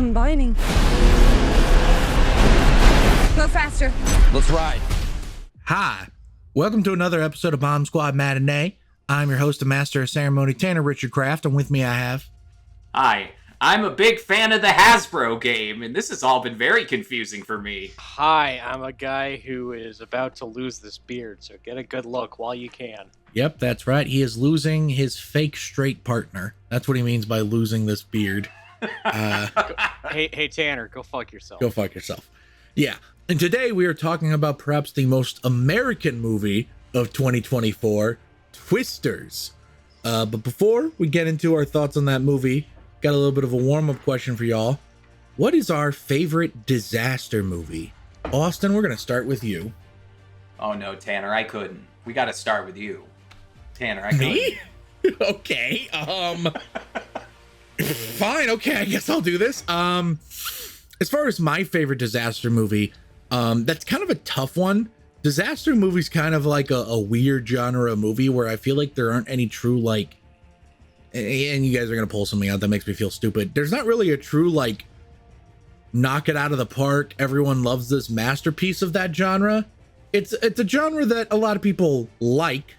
combining. Go faster. Let's ride. Hi, welcome to another episode of Bomb Squad Matinee. I'm your host and master of ceremony, Tanner Richard Kraft, and with me I have... Hi, I'm a big fan of the Hasbro game, and this has all been very confusing for me. Hi, I'm a guy who is about to lose this beard, so get a good look while you can. Yep, that's right. He is losing his fake straight partner. That's what he means by losing this beard. Hey, Tanner, go fuck yourself. Go fuck yourself. Yeah, and today we are talking about perhaps the most American movie of 2024, Twisters. But before we get into our thoughts on that movie, got a little bit of a warm-up question for y'all. What is our favorite disaster movie? Austin, we're going to start with you. Oh no, Tanner, I couldn't. We gotta start with you. Tanner, I couldn't. Me? Okay, fine, okay, I guess I'll do this. As far as my favorite disaster movie, that's kind of a tough one. Disaster movies kind of like a weird genre of movie where I feel like there aren't any true, like, and you guys are gonna pull something out that makes me feel stupid. There's not really a true, like, knock it out of the park, everyone loves this masterpiece of that genre. It's a genre that a lot of people like,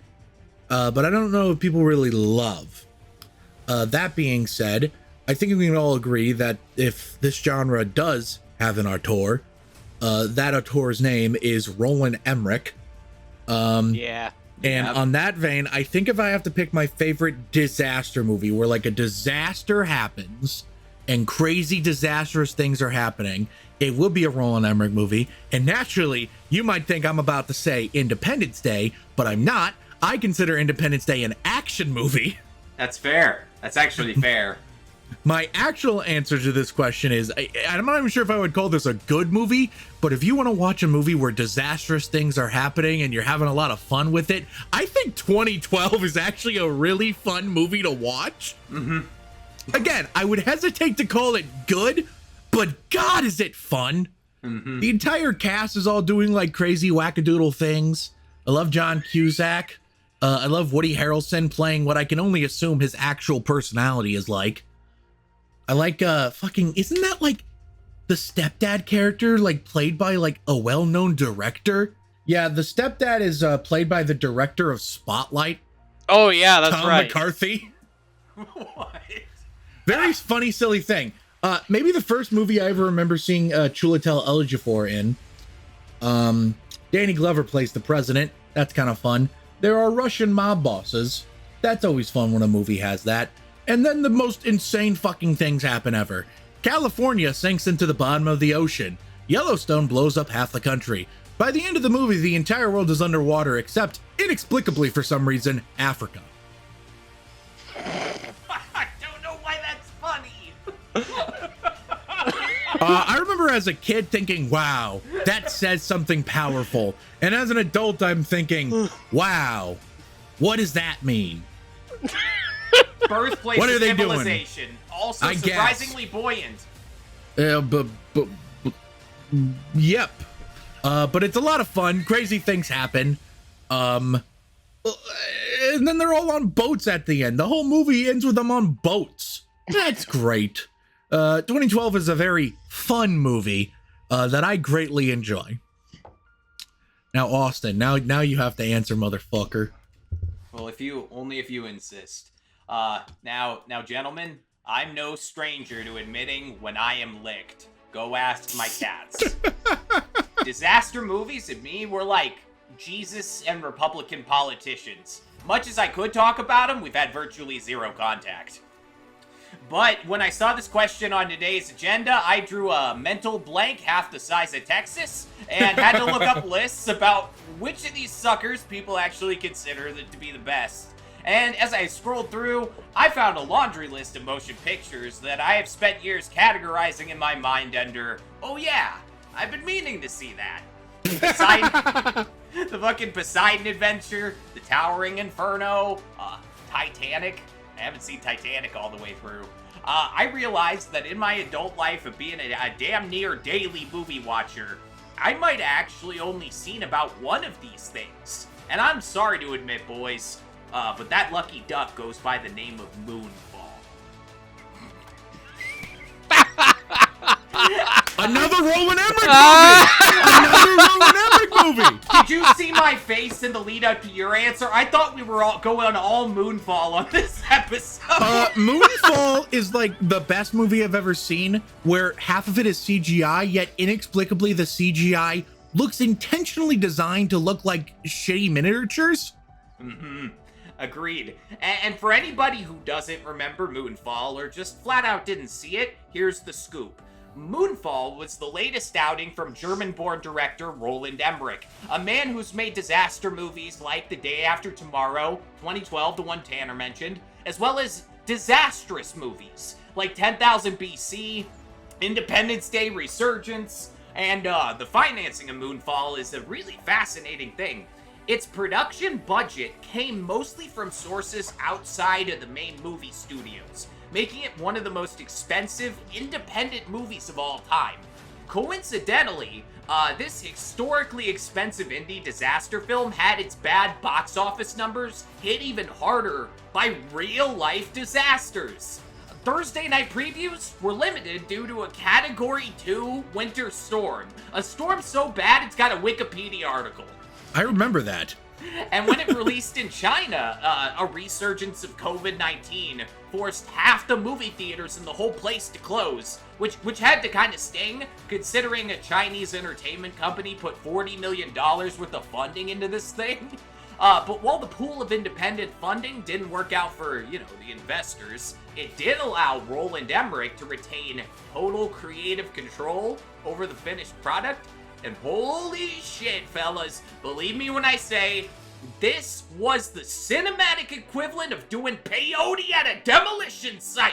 but I don't know if people really love. That being said, I think we can all agree that if this genre does have an auteur, that auteur's name is Roland Emmerich. Yeah. And on that vein, I think if I have to pick my favorite disaster movie where like a disaster happens and crazy disastrous things are happening, it will be a Roland Emmerich movie. And naturally, you might think I'm about to say Independence Day, but I'm not. I consider Independence Day an action movie. That's fair. That's actually fair. My actual answer to this question is, I'm not even sure if I would call this a good movie, but if you want to watch a movie where disastrous things are happening and you're having a lot of fun with it, I think 2012 is actually a really fun movie to watch. Mm-hmm. Again, I would hesitate to call it good, but God, is it fun. Mm-hmm. The entire cast is all doing like crazy wackadoodle things. I love John Cusack. I love Woody Harrelson playing what I can only assume his actual personality is like. I like isn't that like the stepdad character like played by like a well-known director? Yeah, the stepdad is played by the director of Spotlight. Oh yeah, that's Tom right. McCarthy. What? Very funny, silly thing. Maybe the first movie I ever remember seeing Chiwetel Ejiofor in. Danny Glover plays the president. That's kind of fun. There are Russian mob bosses. That's always fun when a movie has that. And then the most insane fucking things happen ever. California sinks into the bottom of the ocean. Yellowstone blows up half the country. By the end of the movie, the entire world is underwater except, inexplicably for some reason, Africa. I don't know why that's funny. I remember as a kid thinking, wow, that says something powerful. And as an adult, I'm thinking, wow, what does that mean? Birthplace What are of they civilization. Also I surprisingly buoyant. Yep. But it's a lot of fun. Crazy things happen. And then they're all on boats at the end. The whole movie ends with them on boats. That's great. 2012 is a very fun movie that I greatly enjoy. Now, Austin, now you have to answer, motherfucker. Well, if you insist. Now, gentlemen, I'm no stranger to admitting when I am licked. Go ask my cats. Disaster movies and me were like Jesus and Republican politicians. Much as I could talk about them, we've had virtually zero contact. But when I saw this question on today's agenda, I drew a mental blank half the size of Texas and had to look up lists about which of these suckers people actually consider to be the best. And as I scrolled through, I found a laundry list of motion pictures that I have spent years categorizing in my mind under, oh yeah, I've been meaning to see that. The fucking Poseidon Adventure, The Towering Inferno, Titanic. I haven't seen Titanic all the way through. I realized that in my adult life of being a damn near daily movie watcher, I might have actually only seen about one of these things. And I'm sorry to admit, boys, but that lucky duck goes by the name of Moonfall. Another Roland Emmerich movie! Another Roland Emmerich movie! Did you see my face in the lead up to your answer? I thought we were all going all Moonfall on this episode. Moonfall is like the best movie I've ever seen, where half of it is CGI, yet inexplicably the CGI looks intentionally designed to look like shitty miniatures. Mm-hmm. Agreed. And for anybody who doesn't remember Moonfall or just flat out didn't see it, here's the scoop. Moonfall was the latest outing from German-born director Roland Emmerich, a man who's made disaster movies like The Day After Tomorrow, 2012, the one Tanner mentioned, as well as disastrous movies like 10,000 BC, Independence Day Resurgence, and the financing of Moonfall is a really fascinating thing. Its production budget came mostly from sources outside of the main movie studios, making it one of the most expensive independent movies of all time. Coincidentally, this historically expensive indie disaster film had its bad box office numbers hit even harder by real-life disasters. Thursday night previews were limited due to a Category 2 winter storm. A storm so bad it's got a Wikipedia article. I remember that. And when it released in China, a resurgence of COVID-19 forced half the movie theaters in the whole place to close, which had to kind of sting, considering a Chinese entertainment company put $40 million worth of funding into this thing. But while the pool of independent funding didn't work out for, the investors, it did allow Roland Emmerich to retain total creative control over the finished product. And holy shit, fellas, believe me when I say, this was the cinematic equivalent of doing peyote at a demolition site.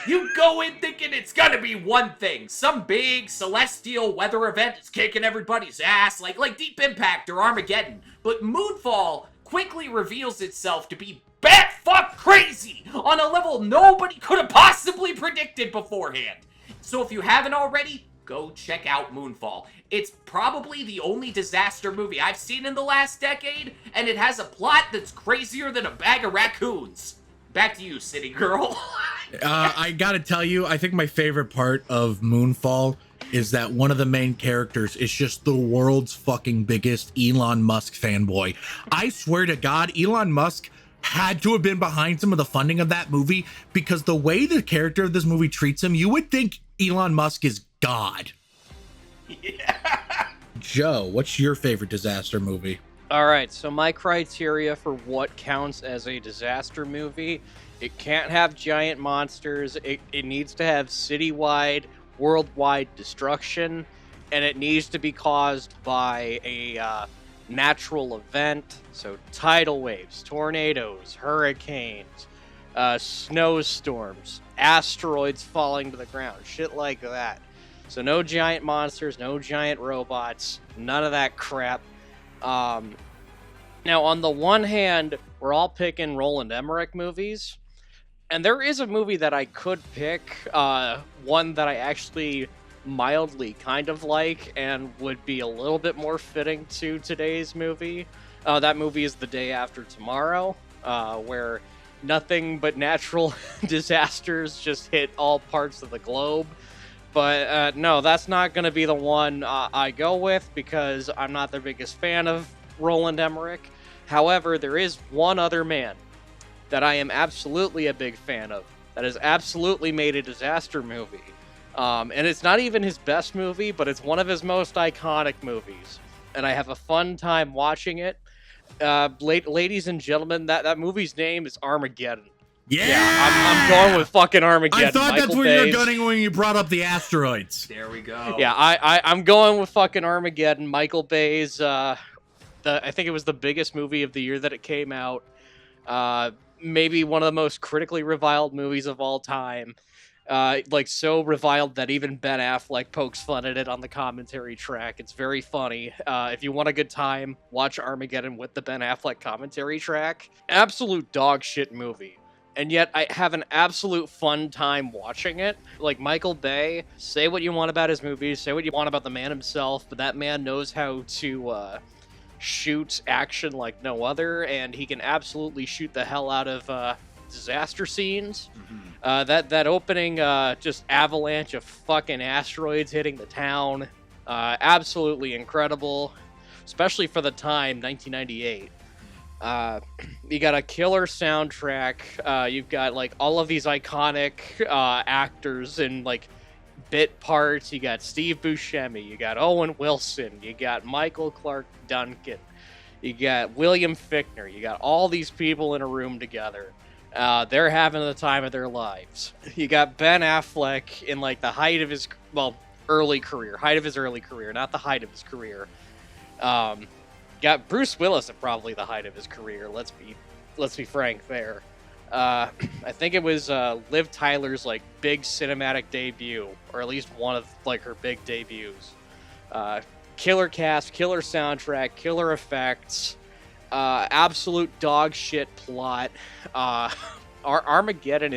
You go in thinking it's gonna be one thing, some big celestial weather event is kicking everybody's ass, like Deep Impact or Armageddon. But Moonfall quickly reveals itself to be bat-fuck crazy on a level nobody could have possibly predicted beforehand. So if you haven't already, go check out Moonfall. It's probably the only disaster movie I've seen in the last decade, and it has a plot that's crazier than a bag of raccoons. Back to you, City Girl. I gotta tell you, I think my favorite part of Moonfall is that one of the main characters is just the world's fucking biggest Elon Musk fanboy. I swear to God, Elon Musk had to have been behind some of the funding of that movie, because the way the character of this movie treats him, you would think Elon Musk is God. Yeah. Joe, what's your favorite disaster movie? All right, so my criteria for what counts as a disaster movie, it can't have giant monsters, it needs to have citywide, worldwide destruction, and it needs to be caused by a natural event, so tidal waves, tornadoes, hurricanes, snowstorms, asteroids falling to the ground, shit like that. So no giant monsters, no giant robots, none of that crap. Now, on the one hand, we're all picking Roland Emmerich movies, and there is a movie that I could pick, one that I actually mildly kind of like and would be a little bit more fitting to today's movie. That movie is The Day After Tomorrow, where nothing but natural disasters just hit all parts of the globe. But no, that's not going to be the one I go with, because I'm not the biggest fan of Roland Emmerich. However, there is one other man that I am absolutely a big fan of, that has absolutely made a disaster movie. And it's not even his best movie, but it's one of his most iconic movies. And I have a fun time watching it. Ladies and gentlemen, that movie's name is Armageddon. Yeah, I'm going with fucking Armageddon. I thought Michael that's where Bay's. you're gunning when you brought up the asteroids. There we go. Yeah, I'm going with fucking Armageddon. Michael Bay's, I think it was the biggest movie of the year that it came out. Maybe one of the most critically reviled movies of all time. So reviled that even Ben Affleck pokes fun at it on the commentary track. It's very funny. If you want a good time, watch Armageddon with the Ben Affleck commentary track. Absolute dog shit movie. And yet I have an absolute fun time watching it. Like, Michael Bay, say what you want about his movies, say what you want about the man himself, but that man knows how to shoot action like no other, and he can absolutely shoot the hell out of disaster scenes. Mhm. That opening just avalanche of fucking asteroids hitting the town, absolutely incredible, especially for the time, 1998. You got a killer soundtrack. You've got like all of these iconic actors and like bit parts. You got Steve Buscemi, you got Owen Wilson, you got Michael Clark Duncan, you got William Fichtner, you got all these people in a room together. They're having the time of their lives. You got Ben Affleck in like the height of his early career, not the height of his career. Got Bruce Willis at probably the height of his career. Let's be frank there. I think it was Liv Tyler's like big cinematic debut, or at least one of like her big debuts. Killer cast, killer soundtrack, killer effects, absolute dog shit plot. Armageddon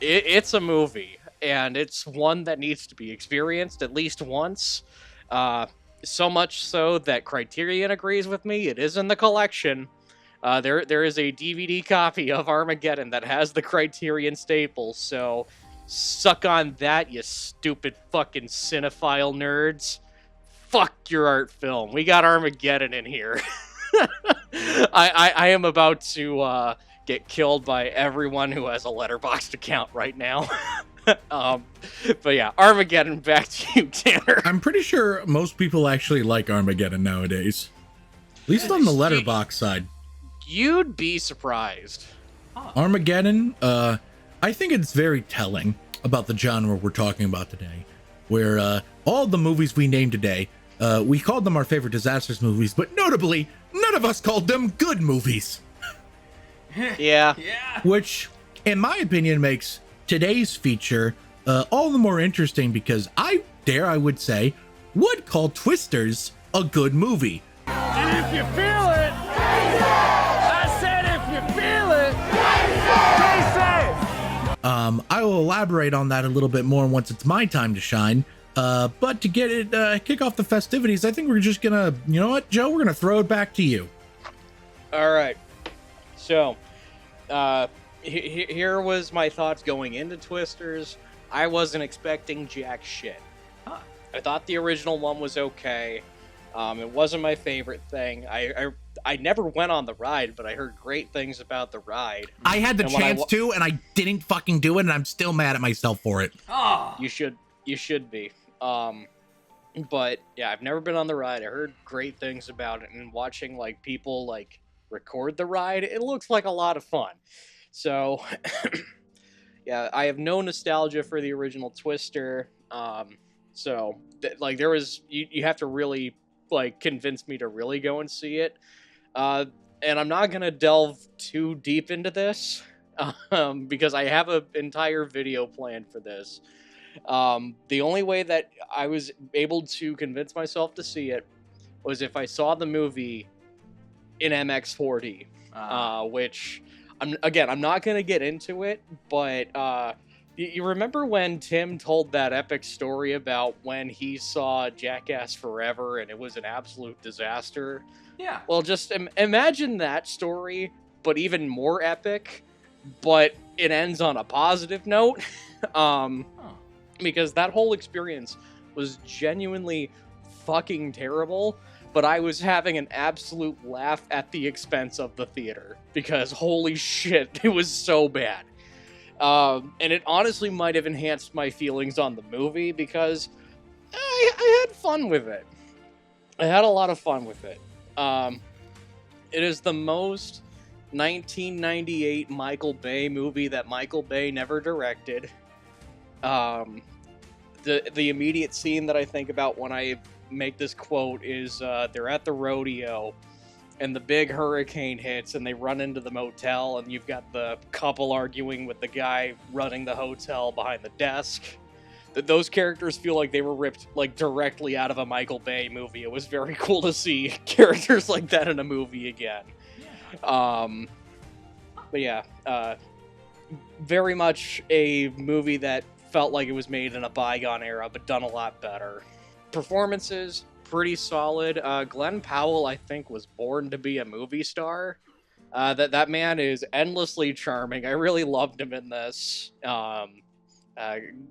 it's a movie, and it's one that needs to be experienced at least once. So much so that Criterion agrees with me. It is in the collection. There is a DVD copy of Armageddon that has the Criterion staples, so suck on that, you stupid fucking cinephile nerds. Fuck your art film. We got Armageddon in here. I am about to get killed by everyone who has a Letterboxd account right now. But yeah, Armageddon, back to you, Tanner. I'm pretty sure most people actually like Armageddon nowadays. At least on the Letterboxd side. You'd be surprised. Armageddon, I think it's very telling about the genre we're talking about today, where all the movies we named today, we called them our favorite disasters movies, but notably, none of us called them good movies. Yeah. Yeah. Which, in my opinion, makes today's feature all the more interesting because I would say, would call Twisters a good movie. And if you feel it, I said if you feel it, I will elaborate on that a little bit more once it's my time to shine. But to get it, kick off the festivities, I think we're just gonna, you know what, Joe, we're gonna throw it back to you. All right. So, here was my thoughts going into Twisters. I wasn't expecting jack shit. Huh. I thought the original one was okay. It wasn't my favorite thing. I never went on the ride, but I heard great things about the ride. I had the chance to, and I didn't fucking do it, and I'm still mad at myself for it. Oh. You should be. But yeah, I've never been on the ride. I heard great things about it, and watching like people like record the ride, it looks like a lot of fun. So yeah, I have no nostalgia for the original Twister. So like there was you have to really like convince me to really go and see it. And I'm not gonna delve too deep into this because I have an entire video planned for this. The only way that I was able to convince myself to see it was if I saw the movie in MX4D, which I'm not gonna get into it, but you remember when Tim told that epic story about when he saw Jackass Forever and it was an absolute disaster? Yeah. Well, just imagine that story, but even more epic, but it ends on a positive note. Because that whole experience was genuinely fucking terrible, but I was having an absolute laugh at the expense of the theater, because holy shit, it was so bad. And it honestly might have enhanced my feelings on the movie, because I had fun with it. I had a lot of fun with it. It is the most 1998 Michael Bay movie that Michael Bay never directed. The immediate scene that I think about when I make this quote is they're at the rodeo and the big hurricane hits and they run into the motel and you've got the couple arguing with the guy running the hotel behind the desk. Those characters feel like they were ripped like directly out of a Michael Bay movie. It was very cool to see characters like that in a movie again. But yeah, very much a movie that felt like it was made in a bygone era, but done a lot better. Performances, pretty solid. Glenn Powell, I think, was born to be a movie star. That man is endlessly charming. I really loved him in this.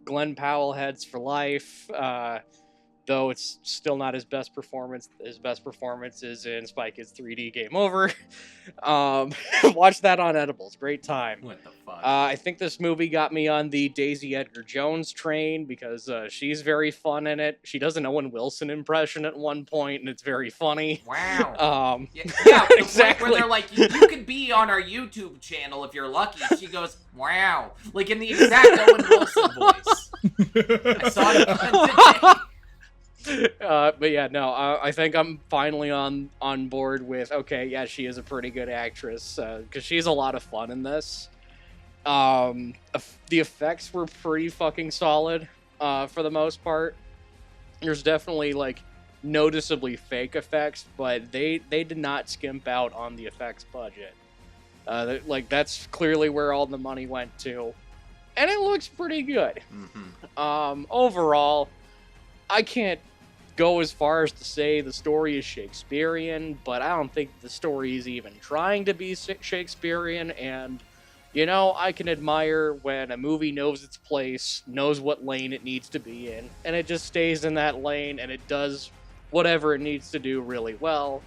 Glenn Powell heads for life. Though it's still not his best performance. His best performance is in Spy Kids 3D Game Over. Watch that on Edibles. Great time. What the fuck? I think this movie got me on the Daisy Edgar Jones train because she's very fun in it. She does an Owen Wilson impression at one point, and it's very funny. Wow. Yeah, exactly. Where they're like, you could be on our YouTube channel if you're lucky. She goes, wow. Like in the exact Owen Wilson voice. I saw it today. But yeah, no, I think I'm finally on board with, okay, yeah, she is a pretty good actress, because she's a lot of fun in this. The effects were pretty fucking solid, for the most part. There's definitely, like, noticeably fake effects, but they did not skimp out on the effects budget. That's clearly where all the money went to. And it looks pretty good. Mm-hmm. Overall, I can't go as far as to say the story is Shakespearean, but I don't think the story is even trying to be Shakespearean, and, you know, I can admire when a movie knows its place, knows what lane it needs to be in, and it just stays in that lane, and it does whatever it needs to do really well.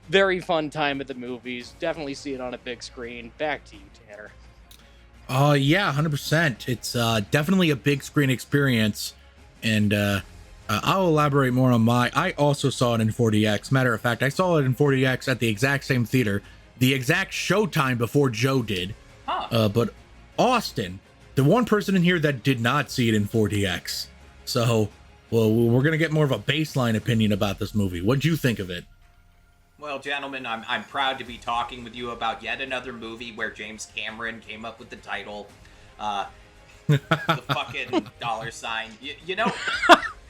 Very fun time at the movies. Definitely see it on a big screen. Back to you, Tanner. Yeah, 100%. It's definitely a big screen experience, and I'll elaborate more on I also saw it in 40X. Matter of fact, I saw it in 40X at the exact same theater, the exact showtime before Joe did. Huh. But Austin, the one person in here that did not see it in 40X. So, well, we're gonna get more of a baseline opinion about this movie. What'd you think of it? Well, gentlemen, I'm proud to be talking with you about yet another movie where James Cameron came up with the title. The fucking dollar sign. You know?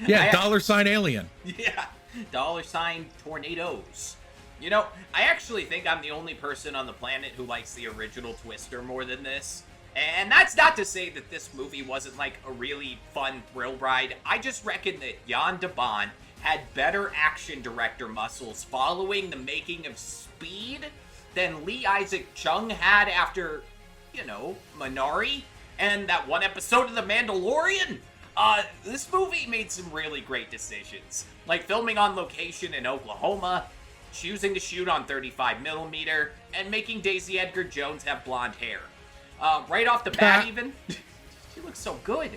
Yeah, dollar sign alien. Yeah, dollar sign tornadoes. You know, I actually think I'm the only person on the planet who likes the original Twister more than this. And that's not to say that this movie wasn't like a really fun thrill ride. I just reckon that Jan de Bont had better action director muscles following the making of Speed than Lee Isaac Chung had after, you know, Minari and that one episode of The Mandalorian. This movie made some really great decisions, like filming on location in Oklahoma, choosing to shoot on 35mm, and making Daisy Edgar Jones have blonde hair. Right off the bat even, she looks so good.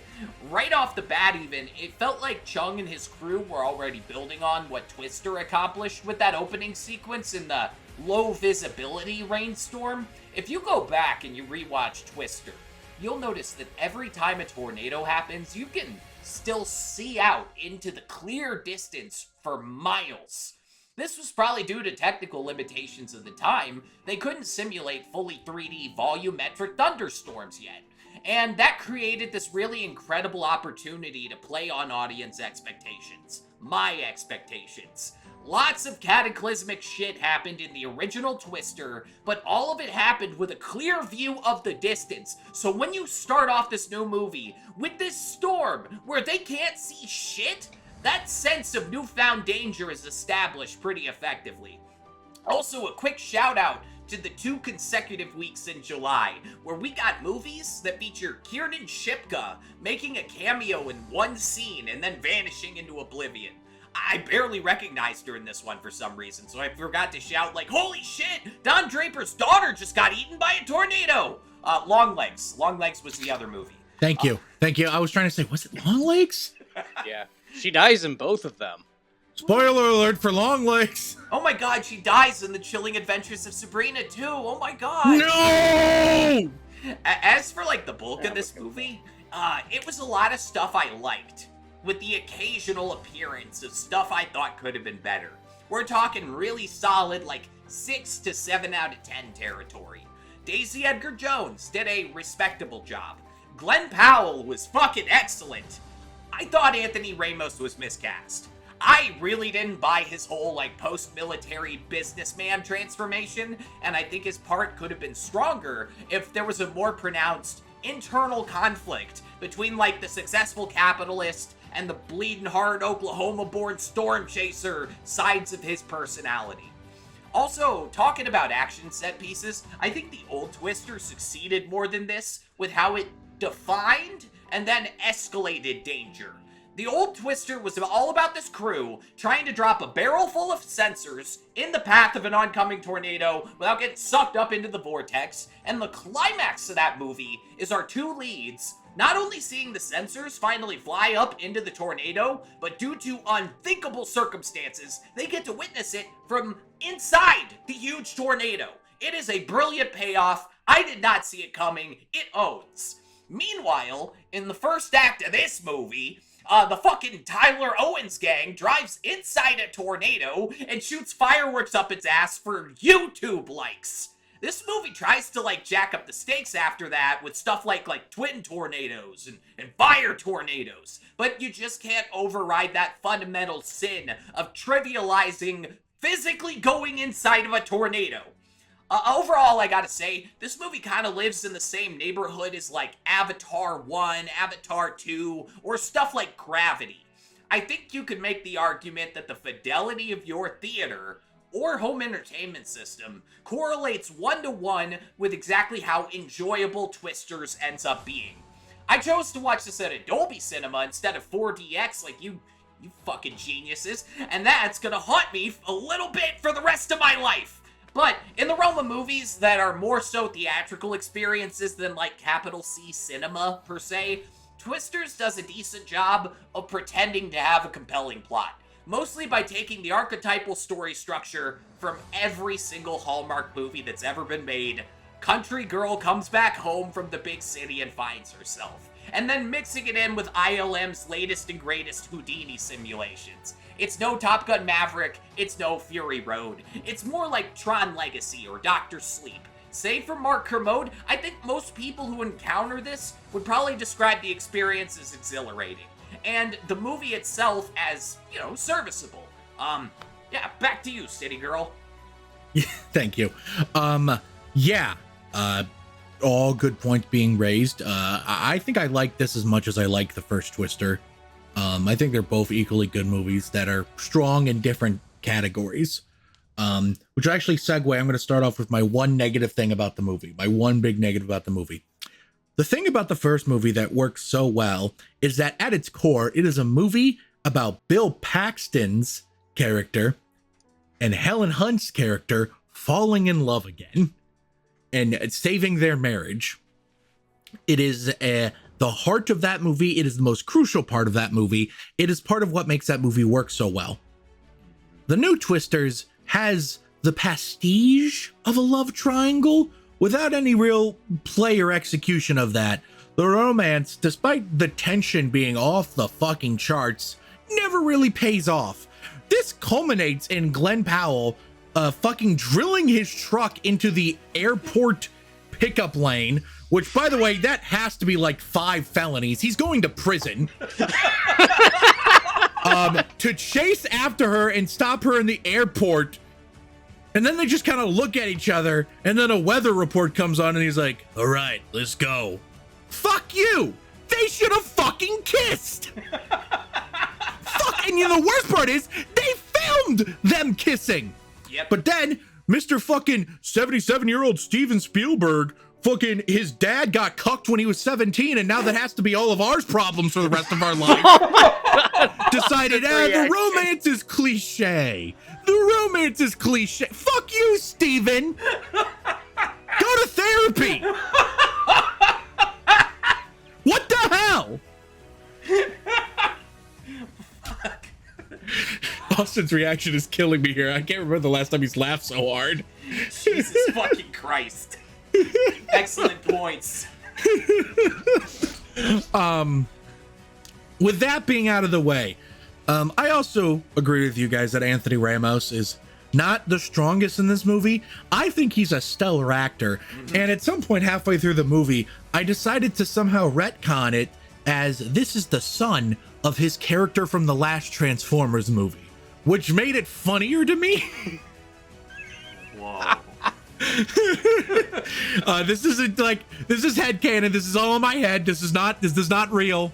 Right off the bat even, it felt like Chung and his crew were already building on what Twister accomplished with that opening sequence in the low visibility rainstorm. If you go back and you rewatch Twister, you'll notice that every time a tornado happens, you can still see out into the clear distance for miles. This was probably due to technical limitations of the time. They couldn't simulate fully 3D volumetric thunderstorms yet. And that created this really incredible opportunity to play on audience expectations. My expectations. Lots of cataclysmic shit happened in the original Twister, but all of it happened with a clear view of the distance. So when you start off this new movie with this storm where they can't see shit, that sense of newfound danger is established pretty effectively. Also, a quick shout out to the 2 consecutive weeks in July, where we got movies that feature Kiernan Shipka making a cameo in one scene and then vanishing into oblivion. I barely recognized her in this one for some reason, so I forgot to shout like, holy shit, Don Draper's daughter just got eaten by a tornado! Longlegs. Longlegs was the other movie. Thank you. I was trying to say, was it Longlegs? Yeah. She dies in both of them. Spoiler alert for Longlegs. Oh my god, she dies in The Chilling Adventures of Sabrina too. Oh my god. No! As for like the bulk of this movie, it was a lot of stuff I liked, with the occasional appearance of stuff I thought could have been better. We're talking really solid, like 6 to 7 out of 10 territory. Daisy Edgar Jones did a respectable job. Glenn Powell was fucking excellent. I thought Anthony Ramos was miscast. I really didn't buy his whole, like, post-military businessman transformation, and I think his part could have been stronger if there was a more pronounced internal conflict between, like, the successful capitalist and the bleeding hard Oklahoma-born storm chaser sides of his personality. Also, talking about action set pieces, I think the old Twister succeeded more than this with how it defined and then escalated danger. The old Twister was all about this crew trying to drop a barrel full of sensors in the path of an oncoming tornado without getting sucked up into the vortex, and the climax of that movie is our two leads not only seeing the sensors finally fly up into the tornado, but due to unthinkable circumstances, they get to witness it from inside the huge tornado. It is a brilliant payoff. I did not see it coming. It owns. Meanwhile, in the first act of this movie, the fucking Tyler Owens gang drives inside a tornado and shoots fireworks up its ass for YouTube likes. This movie tries to, like, jack up the stakes after that with stuff like twin tornadoes and fire tornadoes. But you just can't override that fundamental sin of trivializing physically going inside of a tornado. Overall, I gotta say, this movie kind of lives in the same neighborhood as, like, Avatar 1, Avatar 2, or stuff like Gravity. I think you could make the argument that the fidelity of your theater or home entertainment system correlates 1-to-1 with exactly how enjoyable Twisters ends up being. I chose to watch this at a Dolby Cinema instead of 4DX like you fucking geniuses, and that's gonna haunt me a little bit for the rest of my life. But in the realm of movies that are more so theatrical experiences than like capital C cinema per se, Twisters does a decent job of pretending to have a compelling plot. Mostly by taking the archetypal story structure from every single Hallmark movie that's ever been made. Country girl comes back home from the big city and finds herself. And then mixing it in with ILM's latest and greatest Houdini simulations. It's no Top Gun Maverick, it's no Fury Road. It's more like Tron Legacy or Dr. Sleep. Save for Mark Kermode, I think most people who encounter this would probably describe the experience as exhilarating. And the movie itself as, you know, serviceable. Yeah, back to you, City Girl. Thank you. All good points being raised. I think I like this as much as I like the first Twister. I think they're both equally good movies that are strong in different categories. Which actually segue, I'm going to start off with my one negative thing about the movie. My one big negative about the movie. The thing about the first movie that works so well is that at its core, it is a movie about Bill Paxton's character and Helen Hunt's character falling in love again and saving their marriage. It is the heart of that movie. It is the most crucial part of that movie. It is part of what makes that movie work so well. The new Twisters has the prestige of a love triangle without any real play or execution of that. The romance, despite the tension being off the fucking charts, never really pays off. This culminates in Glenn Powell fucking drilling his truck into the airport pickup lane, which, by the way, that has to be like 5 felonies. He's going to prison. To chase after her and stop her in the airport. And then they just kind of look at each other, and then a weather report comes on, and he's like, all right, let's go. Fuck you! They should have fucking kissed! Fuck, and you know, the worst part is, they filmed them kissing! Yep. But then, Mr. fucking 77-year-old Steven Spielberg, fucking, his dad got cucked when he was 17, and now that has to be all of ours problems for the rest of our life. Oh my God. Decided, the romance is cliche. The romance is cliche. Fuck you, Steven. Go to therapy. What the hell? Fuck. Austin's reaction is killing me here. I can't remember the last time he's laughed so hard. Jesus fucking Christ. Excellent points. With that being out of the way, I also agree with you guys that Anthony Ramos is not the strongest in this movie. I think he's a stellar actor. And at some point halfway through the movie, I decided to somehow retcon it as this is the son of his character from the last Transformers movie, which made it funnier to me. Whoa. This isn't like, this is headcanon. This is all in my head. This is not real.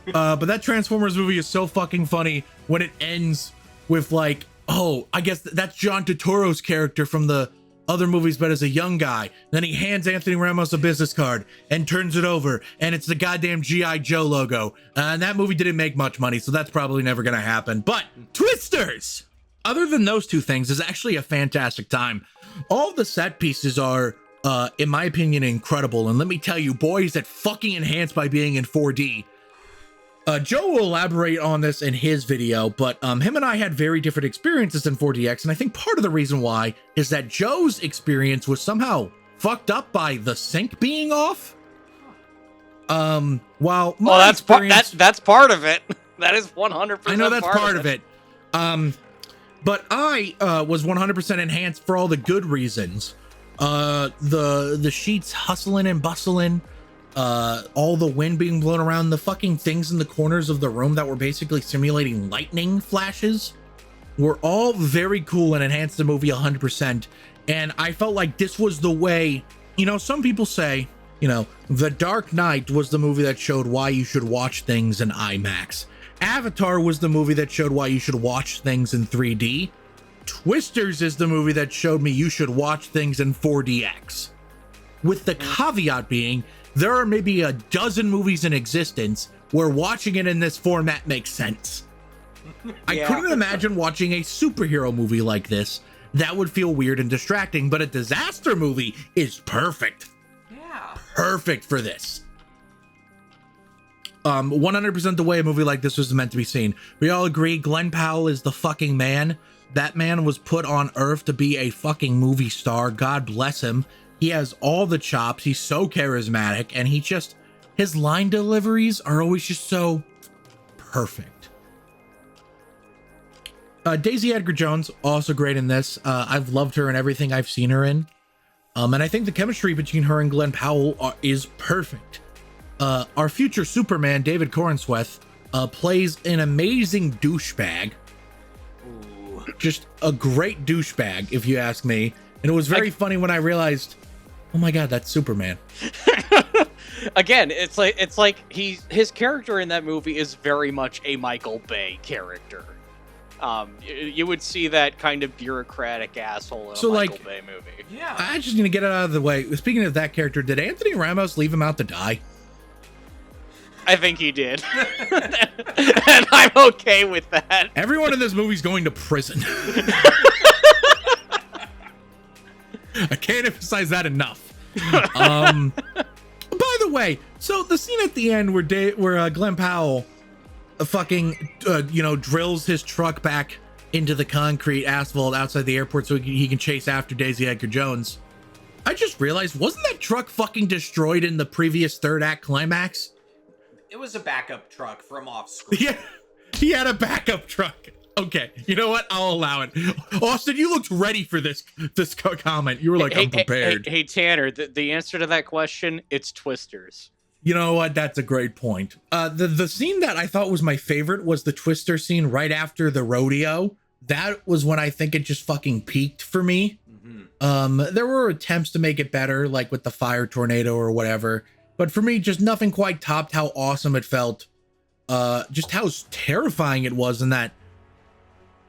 But that Transformers movie is so fucking funny when it ends with like oh, I guess that's John Turturro's character from the other movies, but as a young guy. Then he hands Anthony Ramos a business card and turns it over, and it's the goddamn G.I. Joe logo. And that movie didn't make much money, so that's probably never gonna happen. But Twisters, other than those two things, is actually a fantastic time. All the set pieces are, in my opinion, incredible. And let me tell you, boy, is it fucking enhanced by being in 4D. Joe will elaborate on this in his video, but him and I had very different experiences in 4DX, and I think part of the reason why is that Joe's experience was somehow fucked up by the sync being off. While my that's part of it. That is 100%. I know that's part of it. But I was 100% enhanced for all the good reasons. The sheets hustling and bustling. All the wind being blown around, the fucking things in the corners of the room that were basically simulating lightning flashes were all very cool and enhanced the movie 100%. And I felt like this was the way, you know, some people say, you know, The Dark Knight was the movie that showed why you should watch things in IMAX. Avatar was the movie that showed why you should watch things in 3D. Twisters is the movie that showed me you should watch things in 4DX. With the caveat being, there are maybe a dozen movies in existence where watching it in this format makes sense. I couldn't imagine watching a superhero movie like this. That would feel weird and distracting, but a disaster movie is perfect. Yeah. Perfect for this. 100% the way a movie like this was meant to be seen. We all agree Glenn Powell is the fucking man. That man was put on Earth to be a fucking movie star. God bless him. He has all the chops. He's so charismatic, and his line deliveries are always just so perfect. Daisy Edgar Jones, also great in this. I've loved her in everything I've seen her in. And I think the chemistry between her and Glenn Powell is perfect. Our future Superman, David Corenswet, plays an amazing douchebag. Ooh. Just a great douchebag, if you ask me. And it was very funny when I realized, oh my god, that's Superman. Again, it's like his character in that movie is very much a Michael Bay character. You would see that kind of bureaucratic asshole in a Michael Bay movie. Yeah. I just need to get it out of the way. Speaking of that character, did Anthony Ramos leave him out to die? I think he did. And I'm okay with that. Everyone in this movie's going to prison. I can't emphasize that enough. By the way, so the scene at the end where Glenn Powell fucking drills his truck back into the concrete asphalt outside the airport so he can chase after Daisy Edgar Jones. I just realized, wasn't that truck fucking destroyed in the previous third act climax? It was a backup truck from off screen. Yeah, he had a backup truck. Okay, you know what? I'll allow it. Austin, you looked ready for this comment. You were like, I'm prepared. Hey, Tanner, the answer to that question, it's Twisters. You know what? That's a great point. The scene that I thought was my favorite was the Twister scene right after the rodeo. That was when I think it just fucking peaked for me. Mm-hmm. There were attempts to make it better, like with the fire tornado or whatever. But for me, just nothing quite topped how awesome it felt. Just how terrifying it was in that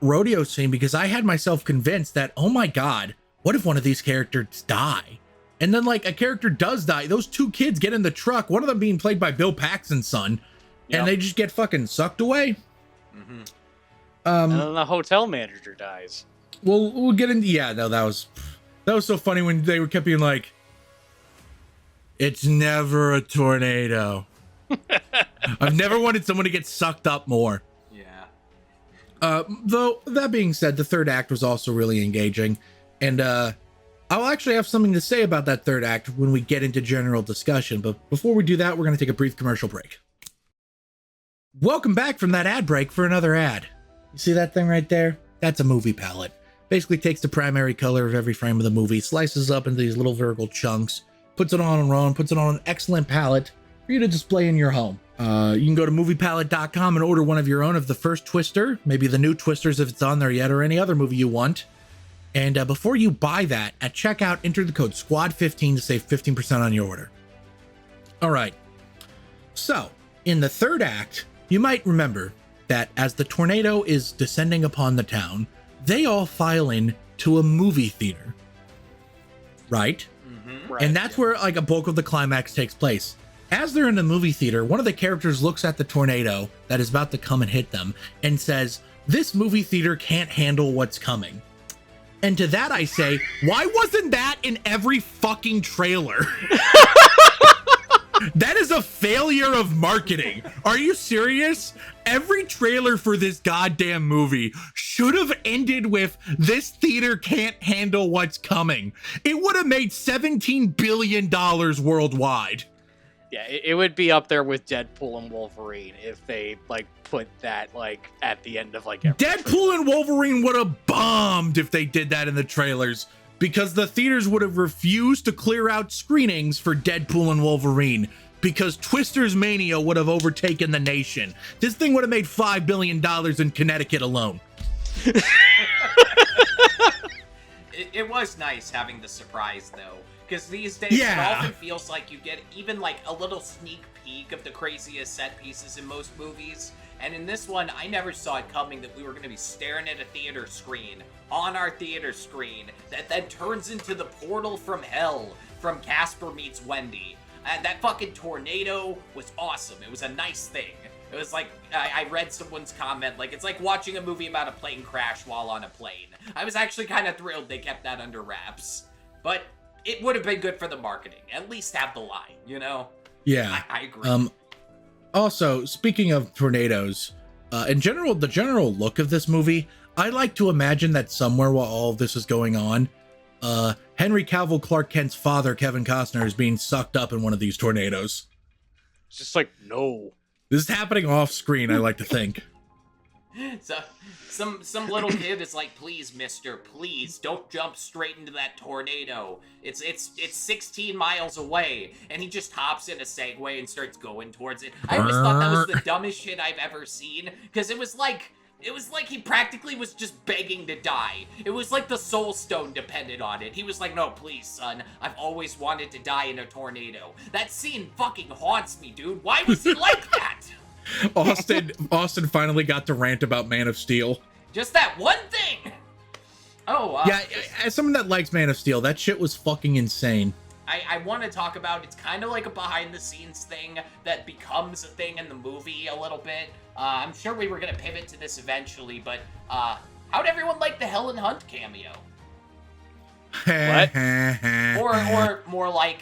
rodeo scene, because I had myself convinced that, oh my god, what if one of these characters die? And then like a character does die. Those two kids get in the truck, one of them being played by Bill Paxton's son, and they just get fucking sucked away. Mm-hmm. And then the hotel manager dies. We'll get into, yeah, no, that was so funny when they kept being like, it's never a tornado. I've never wanted someone to get sucked up more. Yeah. Though that being said, the third act was also really engaging, and I'll actually have something to say about that third act when we get into general discussion. But before we do that, we're going to take a brief commercial break. Welcome back from that ad break for another ad. You see that thing right there? That's a movie palette. Basically takes the primary color of every frame of the movie, slices up into these little vertical chunks, puts it on a roll, puts it on an excellent palette for you to display in your home. You can go to moviepalette.com and order one of your own of the first Twister, maybe the new Twisters if it's on there yet, or any other movie you want. And before you buy that, at checkout, enter the code SQUAD15 to save 15% on your order. All right. So, in the third act, you might remember that as the tornado is descending upon the town, they all file in to a movie theater, right? Right, And that's where like a bulk of the climax takes place. As they're in the movie theater, one of the characters looks at the tornado that is about to come and hit them and says, "This movie theater can't handle what's coming." And to that I say, why wasn't that in every fucking trailer? That is a failure of marketing. Are you serious? Every trailer for this goddamn movie should have ended with, "This theater can't handle what's coming." It would have made $17 billion worldwide. Yeah, it would be up there with Deadpool and Wolverine if they like put that like at the end of like every Deadpool and Wolverine would have bombed if they did that in the trailers, because the theaters would have refused to clear out screenings for Deadpool and Wolverine because Twister's Mania would have overtaken the nation. This thing would have made $5 billion in Connecticut alone. It was nice having the surprise, though, because these days it often feels like you get even like a little sneak peek of the craziest set pieces in most movies. And in this one, I never saw it coming that we were going to be staring at a theater screen, on our theater screen, that then turns into the portal from hell from Casper Meets Wendy. That fucking tornado was awesome. It was a nice thing. It was like, I read someone's comment, like, it's like watching a movie about a plane crash while on a plane. I was actually kind of thrilled they kept that under wraps. But it would have been good for the marketing. At least have the line, you know? Yeah. I agree. Also, speaking of tornadoes, in general, the general look of this movie, I like to imagine that somewhere while all of this is going on, Henry Cavill Clark Kent's father, Kevin Costner, is being sucked up in one of these tornadoes. It's just like, no. This is happening off screen, I like to think. So, some little kid is like, "Please, mister, please don't jump straight into that tornado. It's 16 miles away." And he just hops in a Segway and starts going towards it. I always thought that was the dumbest shit I've ever seen, because it was like he practically was just begging to die. It was like the Soul Stone depended on it. He was like, "No, please, son. I've always wanted to die in a tornado." That scene fucking haunts me, dude. Why was he like that? Austin finally got to rant about Man of Steel. Just that one thing. Yeah, as someone that likes Man of Steel, that shit was fucking insane. I want to talk about, it's kind of like a behind-the-scenes thing that becomes a thing in the movie a little bit. I'm sure we were going to pivot to this eventually, but how'd everyone like the Helen Hunt cameo? What? or more like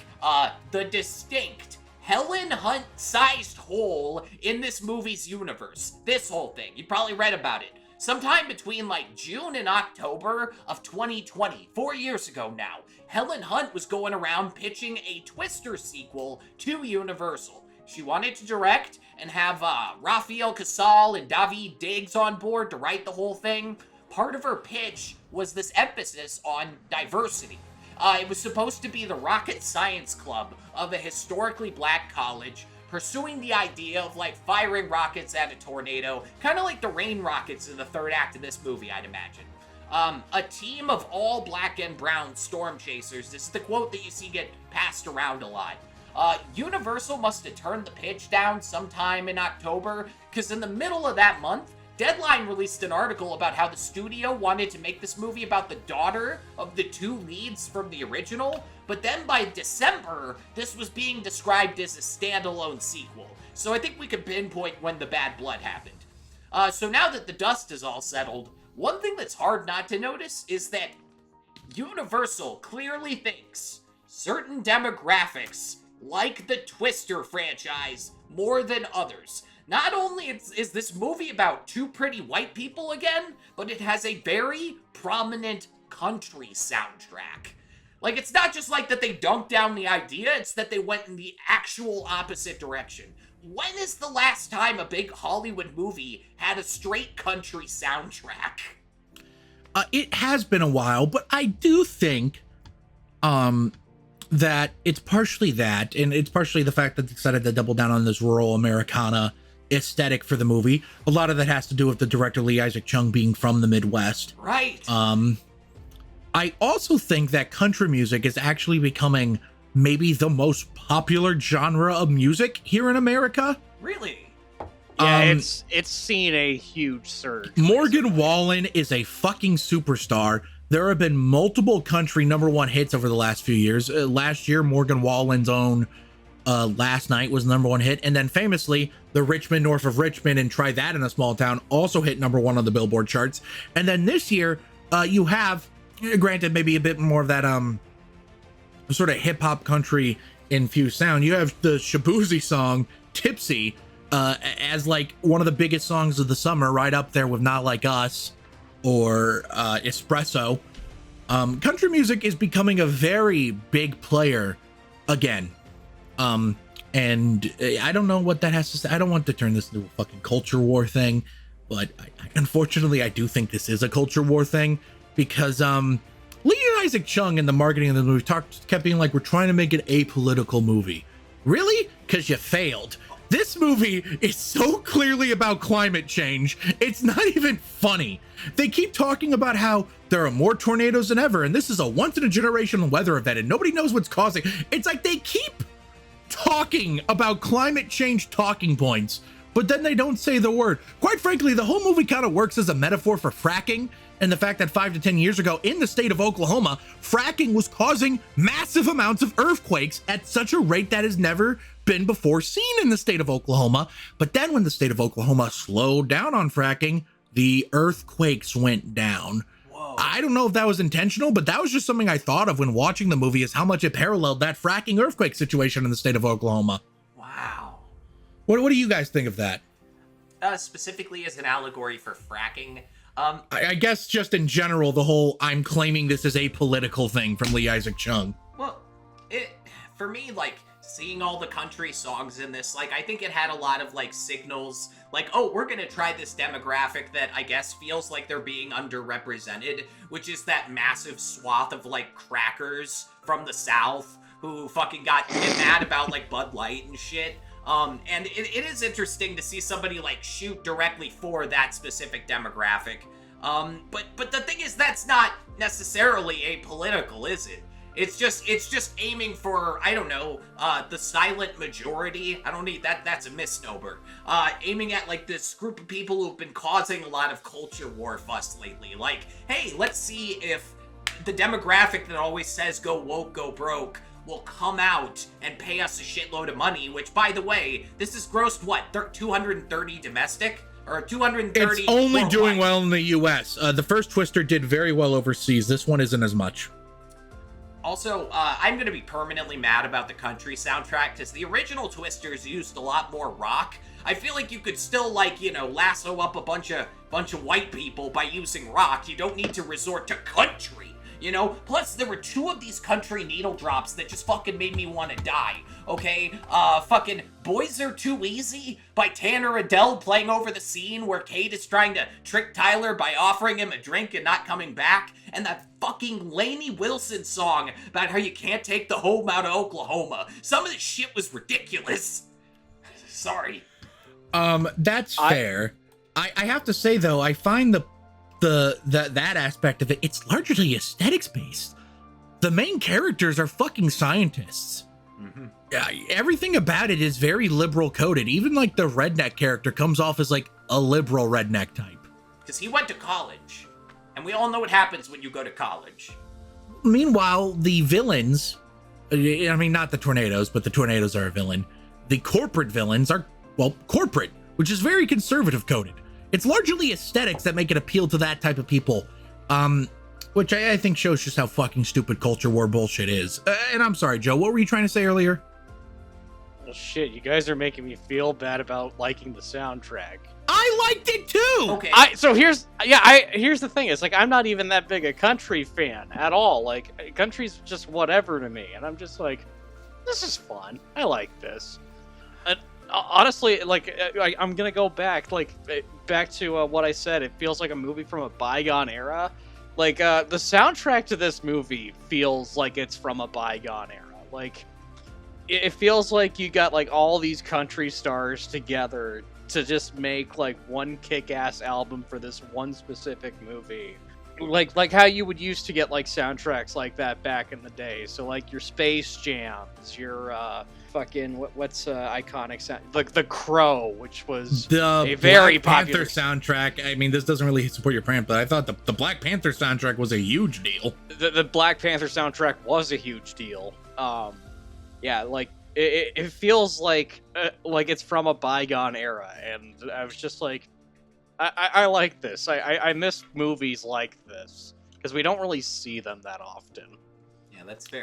the distinct Helen Hunt-sized hole in this movie's universe. This whole thing. You probably read about it. Sometime between like June and October of 2020, 4 years ago now, Helen Hunt was going around pitching a Twister sequel to Universal. She wanted to direct and have Rafael Casal and David Diggs on board to write the whole thing. Part of her pitch was this emphasis on diversity. It was supposed to be the rocket science club of a historically black college, pursuing the idea of like firing rockets at a tornado, kind of like the rain rockets in the third act of this movie, I'd imagine. A team of all black and brown storm chasers. This is the quote that you see get passed around a lot. Universal must have turned the pitch down sometime in October, because in the middle of that month, Deadline released an article about how the studio wanted to make this movie about the daughter of the two leads from the original, but then by December, this was being described as a standalone sequel. So I think we could pinpoint when the bad blood happened. So now that the dust is all settled, one thing that's hard not to notice is that Universal clearly thinks certain demographics like the Twister franchise more than others. Not only is this movie about two pretty white people again, but it has a very prominent country soundtrack. Like, it's not just like that they dunked down the idea, it's that they went in the actual opposite direction. When is the last time a big Hollywood movie had a straight country soundtrack? It has been a while, but I do think that it's partially that, and it's partially the fact that they decided to double down on this rural Americana aesthetic for the movie. A lot of that has to do with the director Lee Isaac Chung being from the Midwest. Right. I also think that country music is actually becoming maybe the most popular genre of music here in America. Really? Yeah, it's seen a huge surge. Morgan Wallen is a fucking superstar. There have been multiple country #1 hits over the last few years. Last year, Morgan Wallen's own Last Night was the #1 hit, and then famously, the Richmond North of Richmond and Try That in a Small Town also hit #1 on the Billboard charts. And then this year, you have, granted, maybe a bit more of that sort of hip hop country infused sound. You have the Shaboozey song Tipsy as like one of the biggest songs of the summer, right up there with Not Like Us or Espresso. Country music is becoming a very big player again. And I don't know what that has to say. I don't want to turn this into a fucking culture war thing, but unfortunately I do think this is a culture war thing, because Lee Isaac Chung in the marketing of the movie kept being like, we're trying to make it a political movie. Really? Because you failed. This movie is so clearly about climate change, it's not even funny. They keep talking about how there are more tornadoes than ever, and this is a once-in-a-generation weather event, and nobody knows what's causing. It's like they keep talking about climate change talking points, but then they don't say the word. Quite frankly, the whole movie kind of works as a metaphor for fracking, and the fact that 5 to 10 years ago in the state of Oklahoma, fracking was causing massive amounts of earthquakes at such a rate that has never been before seen in the state of Oklahoma. But then when the state of Oklahoma slowed down on fracking, the earthquakes went down. Whoa. I don't know if that was intentional, but that was just something I thought of when watching the movie, is how much it paralleled that fracking earthquake situation in the state of Oklahoma. Wow. What do you guys think of that? Specifically as an allegory for fracking, I guess just in general, the whole I'm claiming this is a political thing from Lee Isaac Chung. Well, for me, like, seeing all the country songs in this, like, I think it had a lot of, like, signals, like, oh, we're gonna try this demographic that I guess feels like they're being underrepresented, which is that massive swath of, like, crackers from the South who fucking get mad about, like, Bud Light and shit. And it is interesting to see somebody, like, shoot directly for that specific demographic. But the thing is, that's not necessarily apolitical, is it? It's just aiming for, I don't know, the silent majority. I don't need that. That's a misnomer. Aiming at, like, this group of people who've been causing a lot of culture war fuss lately. Like, hey, let's see if the demographic that always says go woke, go broke will come out and pay us a shitload of money, which, by the way, this has grossed, what, 230 domestic? Or 230 It's only worldwide. doing well in the US. The first Twister did very well overseas. This one isn't as much. Also, I'm going to be permanently mad about the country soundtrack, because the original Twisters used a lot more rock. I feel like you could still, like, you know, lasso up a bunch of white people by using rock. You don't need to resort to country. You know, plus there were 2 of these country needle drops that just fucking made me want to die, okay? Fucking Boys Are Too Easy by Tanner Adele playing over the scene where Kate is trying to trick Tyler by offering him a drink and not coming back, and that fucking Lainey Wilson song about how you can't take the home out of Oklahoma. Some of this shit was ridiculous. Sorry. That's fair. I have to say, though, I find that aspect of it, it's largely aesthetics based. The main characters are fucking scientists. Mm-hmm. Yeah, everything about it is very liberal coded. Even like the redneck character comes off as like a liberal redneck type. Because he went to college, and we all know what happens when you go to college. Meanwhile, the villains, I mean, not the tornadoes, but the tornadoes are a villain. The corporate villains are, well, corporate, which is very conservative coded. It's largely aesthetics that make it appeal to that type of people, which I think shows just how fucking stupid culture war bullshit is. And I'm sorry, Joe, what were you trying to say earlier? Well, shit, you guys are making me feel bad about liking the soundtrack. I liked it too! Okay. So here's the thing, it's like, I'm not even that big a country fan at all. Like, country's just whatever to me, and I'm just like, this is fun. I like this. And honestly, like, I'm gonna go back to what I said. It feels like a movie from a bygone era. Like, the soundtrack to this movie feels like it's from a bygone era. Like, it feels like you got, like, all these country stars together to just make, like, one kick-ass album for this one specific movie. Like how you would used to get, like, soundtracks like that back in the day. So, like, your Space Jams, your fucking what's iconic sound? The Crow, which was the a very Black popular Panther soundtrack. I mean, this doesn't really support your brand, but I thought the Black Panther soundtrack was a huge deal. The Black Panther soundtrack was a huge deal. Yeah, like it feels like it's from a bygone era, and I was just like, I like this. I miss movies like this because we don't really see them that often. Yeah, that's fair.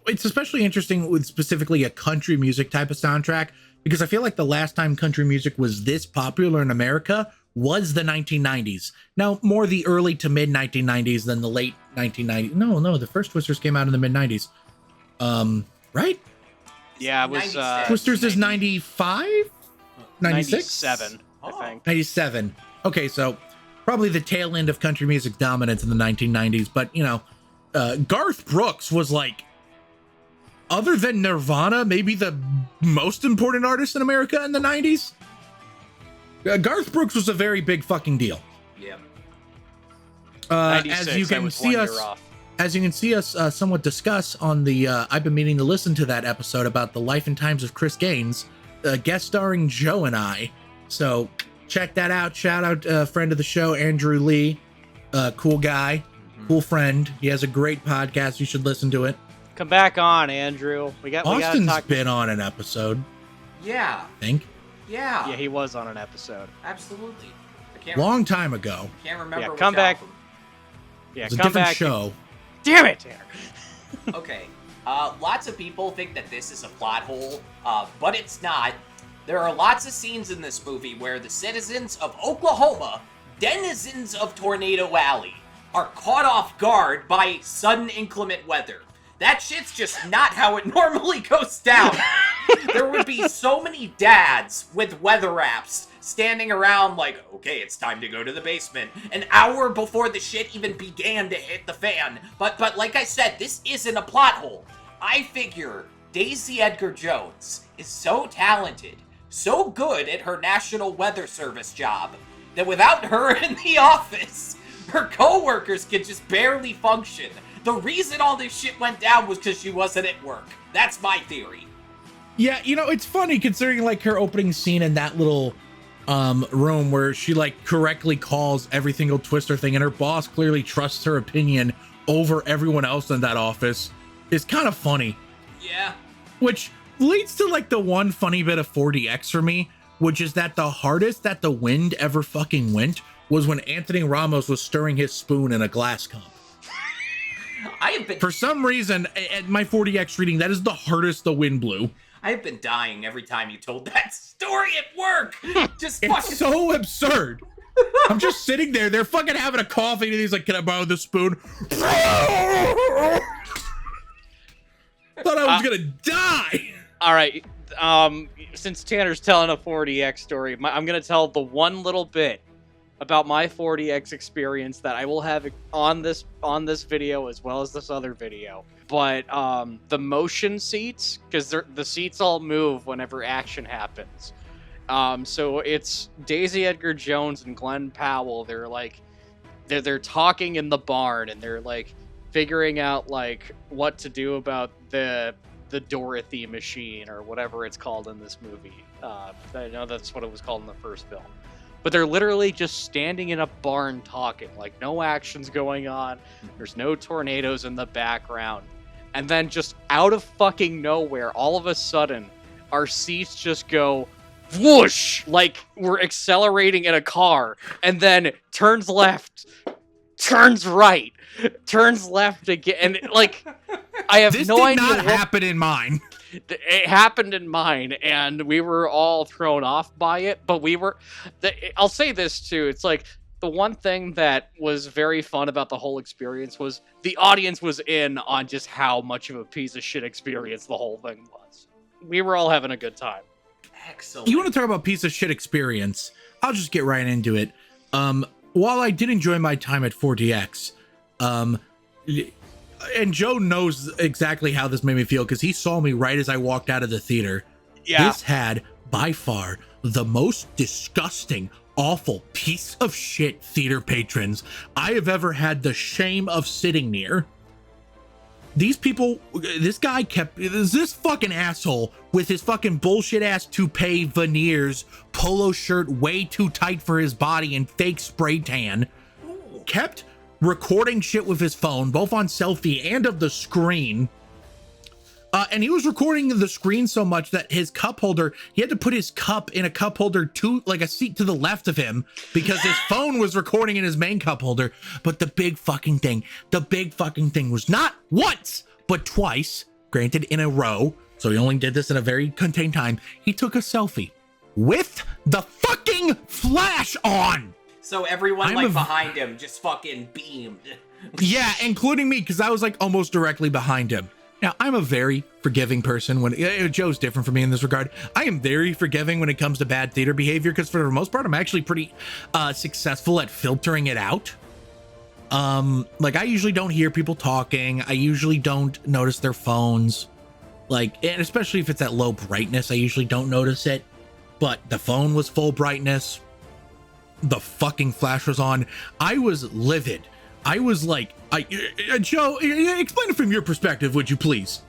It's especially interesting with specifically a country music type of soundtrack, because I feel like the last time country music was this popular in America was the 1990s. Now, more the early to mid 1990s than the late 1990s. No, the first Twisters came out in the mid 90s. Right? Yeah, it was Twisters is 95? 96? 97, I think. 97. Okay, so probably the tail end of country music dominance in the 1990s, but you know, Garth Brooks was like, other than Nirvana, maybe the most important artist in America in the 90s. Garth Brooks was a very big fucking deal. Yeah. As you can see us somewhat discuss on the I've been meaning to listen to that episode about the life and times of Chris Gaines, guest starring Joe and I. So check that out. Shout out friend of the show, Andrew Lee. Cool guy, cool friend. He has a great podcast. You should listen to it. Come back on, Andrew. Austin's been on an episode. Yeah. I think. Yeah. Yeah, he was on an episode. Absolutely. Long time ago. Can't remember. Yeah, come back. Yeah, it's a different show. Damn it, Tanner. Okay. Lots of people think that this is a plot hole, but it's not. There are lots of scenes in this movie where the citizens of Oklahoma, denizens of Tornado Alley, are caught off guard by sudden inclement weather. That shit's just not how it normally goes down. There would be so many dads with weather apps standing around like, okay, it's time to go to the basement, an hour before the shit even began to hit the fan. But like I said, this isn't a plot hole. I figure Daisy Edgar Jones is so talented, so good at her National Weather Service job, that without her in the office, her co-workers could just barely function. The reason all this shit went down was because she wasn't at work. That's my theory. Yeah, you know, it's funny considering like her opening scene in that little room where she like correctly calls every single Twister thing, and her boss clearly trusts her opinion over everyone else in that office is kind of funny. Yeah. Which leads to like the one funny bit of 4DX for me, which is that the hardest that the wind ever fucking went was when Anthony Ramos was stirring his spoon in a glass cup. For some reason, at my 4DX reading, that is the hardest the wind blew. I have been dying every time you told that story at work. It's so absurd. I'm just sitting there. They're fucking having a coffee, and he's like, "Can I borrow the spoon?" Thought I was gonna die. All right. Since Tanner's telling a 4DX story, I'm gonna tell the one little bit about my 4DX experience that I will have on this video as well as this other video. But the motion seats, because the seats all move whenever action happens. So it's Daisy Edgar Jones and Glenn Powell. They're like, they're talking in the barn, and they're like figuring out like what to do about the Dorothy machine or whatever it's called in this movie. I know that's what it was called in the first film. But they're literally just standing in a barn talking, like no action's going on. There's no tornadoes in the background. And then just out of fucking nowhere, all of a sudden, our seats just go whoosh, like we're accelerating in a car, and then turns left, turns right, turns left again. And like, I have no idea. This did not happen in mine. It happened in mine, and we were all thrown off by it. But I'll say this too. It's like the one thing that was very fun about the whole experience was the audience was in on just how much of a piece of shit experience the whole thing was. We were all having a good time. Excellent. You want to talk about piece of shit experience? I'll just get right into it. While I did enjoy my time at 4DX, and Joe knows exactly how this made me feel because he saw me right as I walked out of the theater. Yeah. This had by far the most disgusting, awful piece of shit theater patrons I have ever had the shame of sitting near. These people, this guy this fucking asshole with his fucking bullshit ass toupee, veneers, polo shirt way too tight for his body, and fake spray tan, kept recording shit with his phone, both on selfie and of the screen. And he was recording the screen so much that his cup holder, he had to put his cup in a cup holder to like a seat to the left of him because his phone was recording in his main cup holder. But the big fucking thing was not once, but twice, granted in a row. So he only did this in a very contained time. He took a selfie with the fucking flash on. So everyone behind him just fucking beamed. Yeah, including me, because I was like almost directly behind him. Now, I'm a very forgiving person when Joe's different from me in this regard. I am very forgiving when it comes to bad theater behavior because for the most part, I'm actually pretty successful at filtering it out. Like I usually don't hear people talking. I usually don't notice their phones. Like, and especially if it's at low brightness, I usually don't notice it. But the phone was full brightness. The fucking flash was on. I was livid. I was like, Joe, explain it from your perspective, would you please?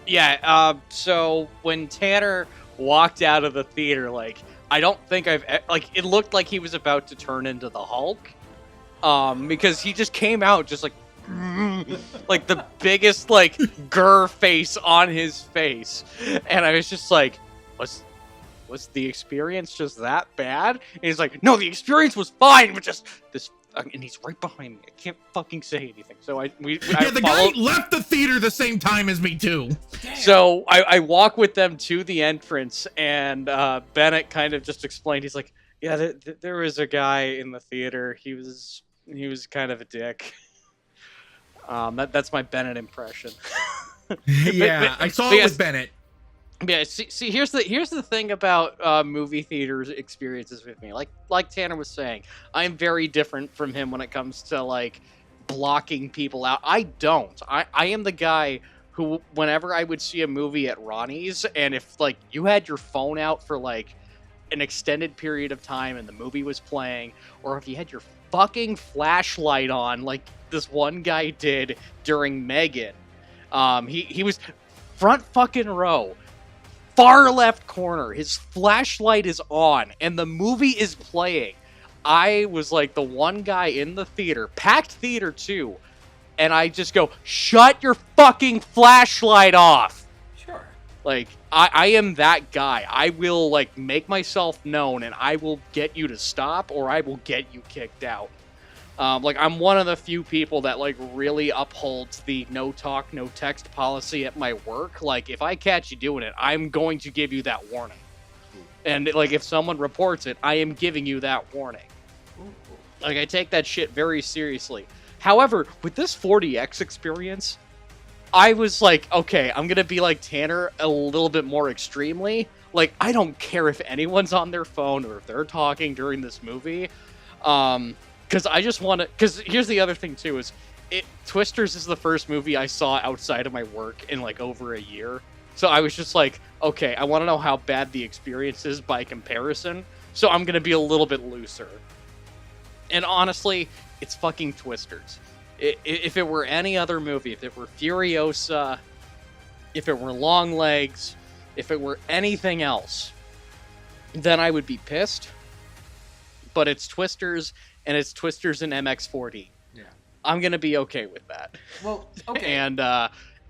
Yeah, so when Tanner walked out of the theater, like, I don't think it looked like he was about to turn into the Hulk. Because he just came out just like, like the biggest, like, grr face on his face. And I was just like, was the experience just that bad? And he's like, no, the experience was fine, but just this. And he's right behind me. I can't fucking say anything. So the guy left the theater the same time as me too. So I walk with them to the entrance, and Bennett kind of just explained. He's like, yeah, there was a guy in the theater. He was kind of a dick. That's my Bennett impression. Yeah, I saw it with Bennett. Yeah, see, here's the thing about movie theaters experiences with me. Like Tanner was saying, I'm very different from him when it comes to like blocking people out. I don't. I am the guy who, whenever I would see a movie at Ronnie's, and if like you had your phone out for like an extended period of time and the movie was playing, or if you had your fucking flashlight on, like this one guy did during Megan, he was front fucking row. Far left corner, his flashlight is on, and the movie is playing. I was like the one guy in the theater, packed theater too, and I just go, shut your fucking flashlight off. Sure. Like, I am that guy. I will, like, make myself known, and I will get you to stop, or I will get you kicked out. Like, I'm one of the few people that, like, really upholds the no talk, no text policy at my work. Like, if I catch you doing it, I'm going to give you that warning. And, like, if someone reports it, I am giving you that warning. Like, I take that shit very seriously. However, with this 4DX experience, I was like, okay, I'm going to be like Tanner a little bit more extremely. Like, I don't care if anyone's on their phone or if they're talking during this movie. Because I just want to... Because here's the other thing, too, is... Twisters is the first movie I saw outside of my work in, like, over a year. So I was just like, okay, I want to know how bad the experience is by comparison. So I'm going to be a little bit looser. And honestly, it's fucking Twisters. If it were any other movie, if it were Furiosa, if it were Longlegs, if it were anything else, then I would be pissed. But it's Twisters... and it's Twisters in MX4D. Yeah. I'm going to be okay with that. Well, okay. And,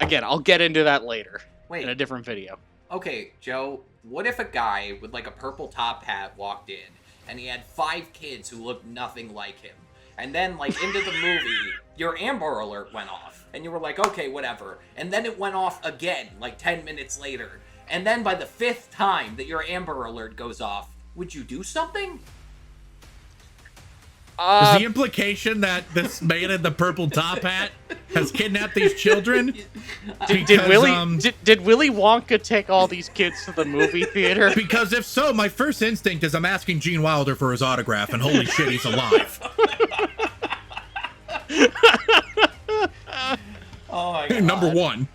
again, I'll get into that later in a different video. Okay, Joe, what if a guy with, like, a purple top hat walked in, and he had 5 kids who looked nothing like him? And then, like, into the movie, your Amber Alert went off, and you were like, okay, whatever. And then it went off again, like, 10 minutes later. And then by the 5th time that your Amber Alert goes off, would you do something? Is the implication that this man in the purple top hat has kidnapped these children? Did Willy Wonka take all these kids to the movie theater? Because if so, my first instinct is I'm asking Gene Wilder for his autograph, and holy shit, he's alive. Oh my god. Number one.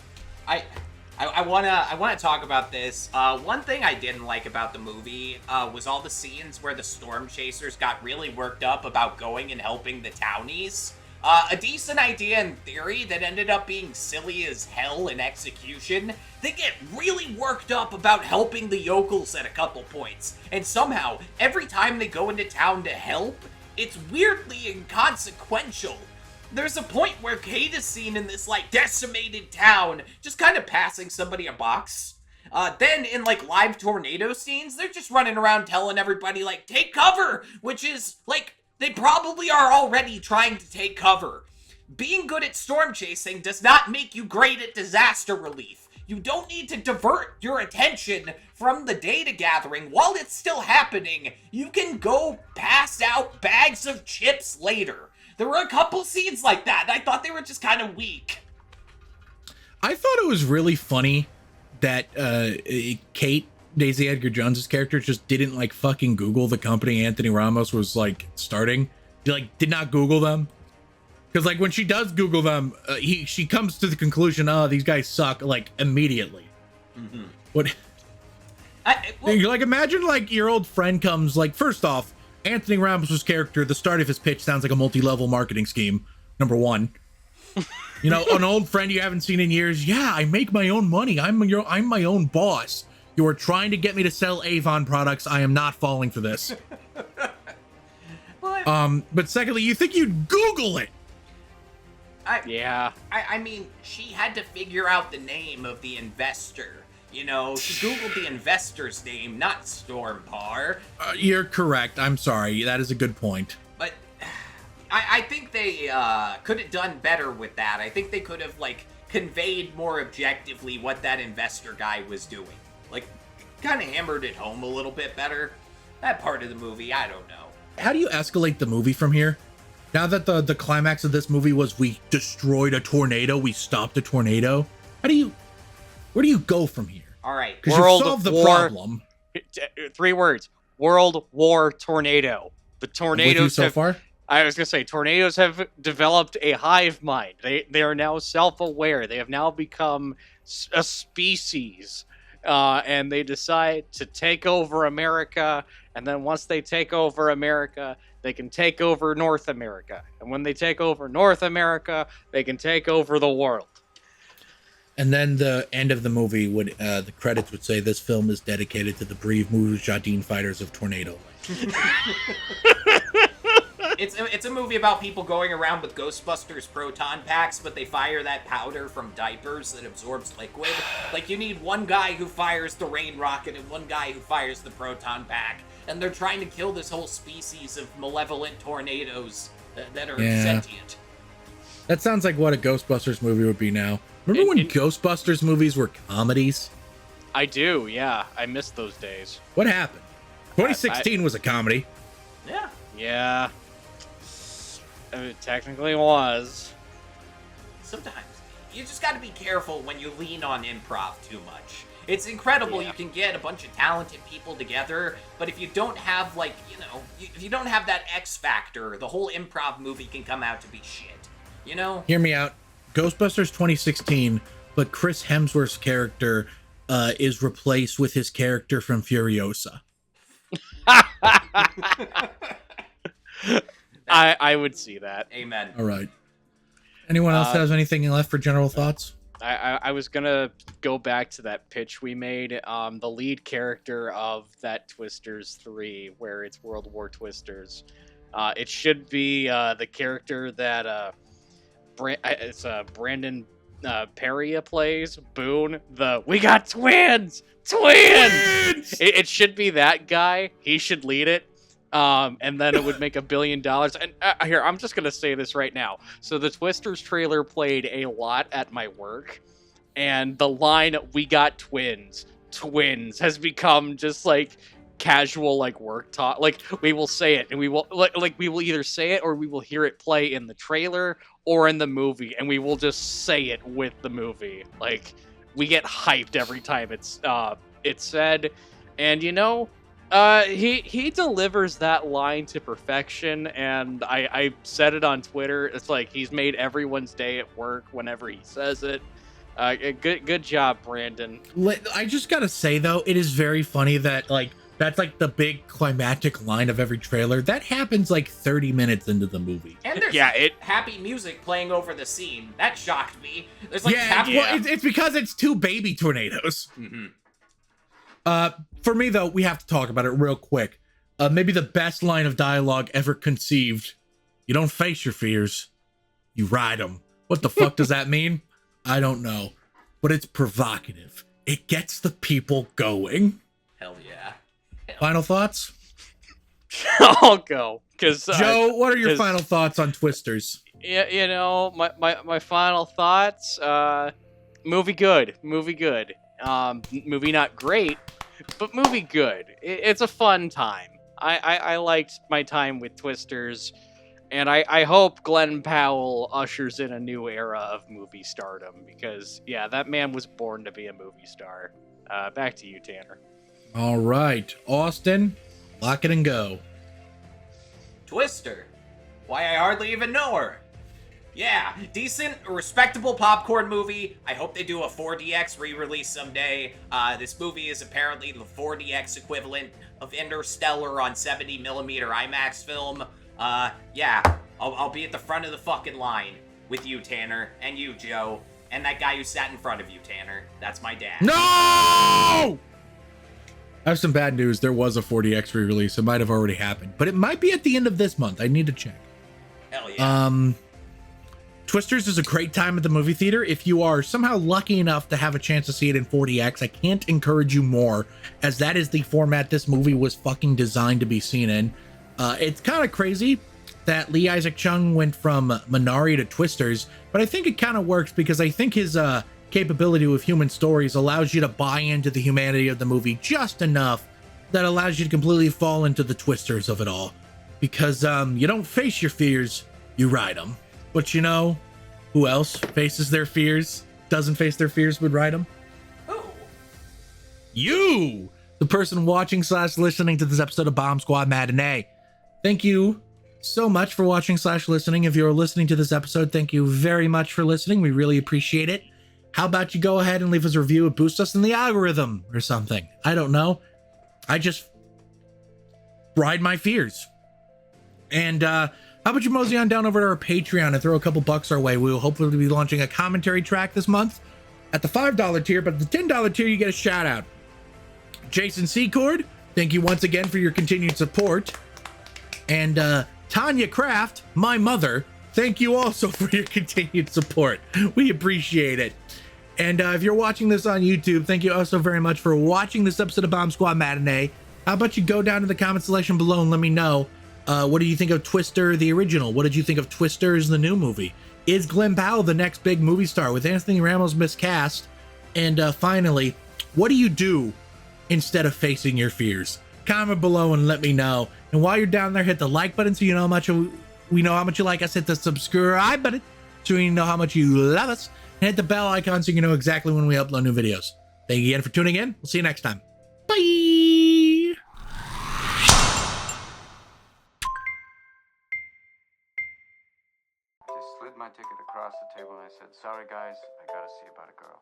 I wanna talk about this. One thing I didn't like about the movie was all the scenes where the storm chasers got really worked up about going and helping the townies. A decent idea in theory that ended up being silly as hell in execution. They get really worked up about helping the yokels at a couple points, and somehow, every time they go into town to help, it's weirdly inconsequential. There's a point where Kate is seen in this, like, decimated town, just kind of passing somebody a box. Then in, like, live tornado scenes, they're just running around telling everybody, like, take cover, which is, like, they probably are already trying to take cover. Being good at storm chasing does not make you great at disaster relief. You don't need to divert your attention from the data gathering while it's still happening. You can go pass out bags of chips later. There were a couple scenes like that, and I thought they were just kind of weak. I thought it was really funny that Kate, Daisy Edgar Jones's character, just didn't like fucking Google the company Anthony Ramos was like starting. She like did not Google them, because like when she does Google them, she comes to the conclusion, oh, these guys suck, like immediately. Mm-hmm. What? You're like, imagine like your old friend comes, like, first off, Anthony Ramos's character, the start of his pitch sounds like a multi-level marketing scheme. Number one. You know, an old friend you haven't seen in years. Yeah, I make my own money. I'm my own boss. You are trying to get me to sell Avon products. I am not falling for this. But secondly, you think you'd Google it? I mean, she had to figure out the name of the investor. You know, she Googled the investor's name, not Stormpar. You're correct. I'm sorry. That is a good point. But I think they could have done better with that. I think they could have, like, conveyed more objectively what that investor guy was doing. Like, kind of hammered it home a little bit better. That part of the movie, I don't know. How do you escalate the movie from here? Now that the climax of this movie was we destroyed a tornado, we stopped a tornado. Where do you go from here? All right. Because you solved the problem. 3 words. World War Tornado. The tornadoes so far? I was going to say, tornadoes have developed a hive mind. They are now self-aware. They have now become a species. And they decide to take over America. And then once they take over America, they can take over North America. And when they take over North America, they can take over the world. And then the end of the movie would, the credits would say, this film is dedicated to the brave Mujahideen fighters of Tornado. It's a movie about people going around with Ghostbusters proton packs, but they fire that powder from diapers that absorbs liquid. Like, you need one guy who fires the rain rocket and one guy who fires the proton pack. And they're trying to kill this whole species of malevolent tornadoes that are sentient. That sounds like what a Ghostbusters movie would be now. Remember when Ghostbusters movies were comedies? I do, yeah. I miss those days. What happened? 2016 was a comedy. Yeah. Yeah. It technically was. Sometimes. You just gotta be careful when you lean on improv too much. It's incredible you can get a bunch of talented people together, but if you don't have, like, you know, if you don't have that X factor, the whole improv movie can come out to be shit. You know? Hear me out. Ghostbusters 2016, but Chris Hemsworth's character is replaced with his character from Furiosa. I would see that. Amen. All right. Anyone else has anything left for general thoughts? I was gonna go back to that pitch we made. The lead character of that Twisters 3, where it's World War Twisters, it should be the character that Brandon Perea plays, Boone. We got twins. It should be that guy. He should lead it. And then it would make $1 billion. And here, I'm just gonna say this right now. So the Twisters trailer played a lot at my work, and the line "We got twins" has become just like casual, like, work talk. Like, we will say it, and we will we will either say it or we will hear it play in the trailer or in the movie, and we will just say it with the movie. Like, we get hyped every time it's said, and you know. He delivers that line to perfection, and I said it on Twitter. It's like he's made everyone's day at work whenever he says it. Good job, Brandon. I just gotta say though, it is very funny that like That's like the big climactic line of every trailer. That happens like 30 minutes into the movie. And there's happy music playing over the scene. That shocked me. There's like Well, it's because it's two baby tornadoes. For me, though, we have to talk about it real quick. Maybe the best line of dialogue ever conceived. You don't face your fears, you ride them. What the fuck does that mean? I don't know. But it's provocative. It gets the people going. Hell yeah. Final thoughts? I'll go. Joe, what are your final thoughts on Twisters? Yeah, you know, my final thoughts, movie good. Movie not great, but movie good. It's a fun time. I liked my time with Twisters, and I hope Glenn Powell ushers in a new era of movie stardom, because, yeah, that man was born to be a movie star. Back to you, Tanner. All right, Austin, lock it and go. Twister. Why, I hardly even know her. Yeah, decent, respectable popcorn movie. I hope they do a 4DX re-release someday. This movie is apparently the 4DX equivalent of Interstellar on 70mm IMAX film. Yeah, I'll be at the front of the fucking line with you, Tanner, and you, Joe, and that guy who sat in front of you, Tanner. That's my dad. No! I have some bad news. There was a 4DX re-release. It might have already happened, but it might be at the end of this month. I need to check. Hell yeah. Twisters is a great time at the movie theater. If you are somehow lucky enough to have a chance to see it in 4DX, I can't encourage you more, as that is the format this movie was fucking designed to be seen in. It's kind of crazy that Lee Isaac Chung went from Minari to Twisters, but I think it kind of works because I think his capability with human stories allows you to buy into the humanity of the movie just enough that allows you to completely fall into the Twisters of it all. Because you don't face your fears, you ride them. But you know who else faces their fears, doesn't face their fears, would ride them? Who? You! The person watching / listening to this episode of Bomb Squad Matinee. Thank you so much for watching / listening. If you're listening to this episode, thank you very much for listening. We really appreciate it. How about you go ahead and leave us a review? It boosts us in the algorithm or something. I don't know. I just ride my fears. And how about you mosey on down over to our Patreon and throw a couple bucks our way? We will hopefully be launching a commentary track this month at the $5 tier, but at the $10 tier, you get a shout out. Jason Secord, thank you once again for your continued support. And Tanya Kraft, my mother, thank you also for your continued support. We appreciate it. And if you're watching this on YouTube, thank you also very much for watching this episode of Bomb Squad Matinee. How about you go down to the comment section below and let me know, what do you think of Twister, the original? What did you think of Twisters, the new movie? Is Glenn Powell the next big movie star with Anthony Ramos miscast? And finally, what do you do instead of facing your fears? Comment below and let me know. And while you're down there, hit the like button so you know how much we know how much you like us. Hit the subscribe button so we know how much you love us. And hit the bell icon so you know exactly when we upload new videos. Thank you again for tuning in. We'll see you next time. Bye! Just slid my ticket across the table and I said, "Sorry guys, I gotta see about a girl."